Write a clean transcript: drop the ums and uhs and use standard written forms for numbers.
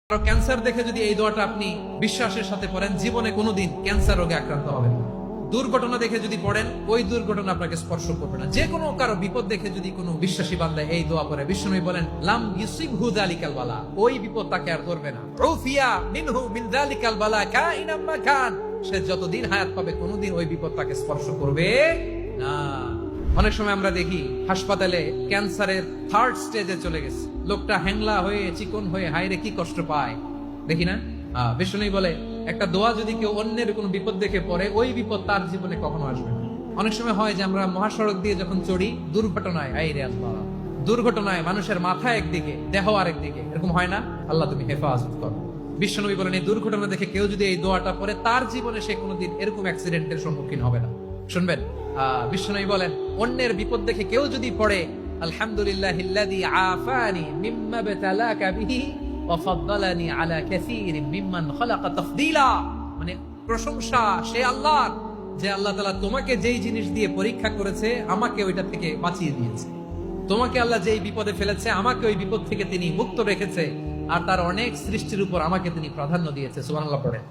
Cancer দেখে যদি এই দোয়াটা আপনি বিশ্বাসের সাথে পড়েন, জীবনে কোনোদিন ক্যান্সার রোগে আক্রান্ত হবেন না। দুর্ঘটনা দেখে যদি পড়েন, ওই দুর্ঘটনা আপনাকে স্পর্শ করবে না। যে কোনো কারো বিপদ দেখে যদি কোনো বিশ্বাসী বান্দা এই দোয়া পড়ে, বিষ্ণু বলেন লাম ইউসিবহু যালিকাল বালা, ওই বিপদ তাকে আর ধরবে না। উফিয়া মিনহু মিন যালিকাল বালা কাইনাম মা কান, সে যতদিন হায়াত পাবে কোনোদিন ওই বিপদ তাকে স্পর্শ করবে না। অনেক সময় আমরা দেখি হাসপাতালে ক্যান্সারের 3rd স্টেজে চলে গেছে, লোকটা হ্যাংলা হয়ে চিকন হয়ে হায়রে কি কষ্ট পায় দেখি না। বিষ্ণু বলে একটা দোয়া যদি কেউ অন্যের কোনো বিপদ দেখে পড়ে, ওই বিপদ তার জীবনে কখনো আসবে না। অনেক সময় হয় যে আমরা মহাসড়ক দিয়ে যখন চড়ি, দুর্ঘটনায় আইরে আল্লাহ, দুর্ঘটনায় মানুষের মাথা একদিকে দেহ আরেকদিকে, এরকম হয় না? আল্লাহ তুমি হেফাজত করো। বিশ্বনবী বলেন এই দুর্ঘটনা দেখে কেউ যদি এই দোয়াটা পড়ে, তার জীবনে সে কোনোদিন এরকম অ্যাক্সিডেন্টের সম্মুখীন হবে না। শুনবেন, বিশ্বনবী বলেন অন্যের বিপদ দেখে কেউ যদি পড়ে আলহামদুলিল্লাহিল্লাযী আফানি মিম্মা বাতালাকা বিহি ওয়া ফাদ্দালানি আলা কাসীরিন মিম্মান খালাকা তাফদীলা, মানে প্রশংসা সে আল্লাহর, যে আল্লাহ তাআলা তোমাকে যেই জিনিস দিয়ে পরীক্ষা করেছে আমাকে ওইটা থেকে বাঁচিয়ে দিয়েছে। তোমাকে আল্লাহ যেই বিপদে ফেলেছে আমাকে ওই বিপদ থেকে তিনি মুক্ত রেখেছে, আর তার অনেক সৃষ্টির উপর আমাকে তিনি প্রাধান্য দিয়েছে। সুবহানাল্লাহ পড়েন।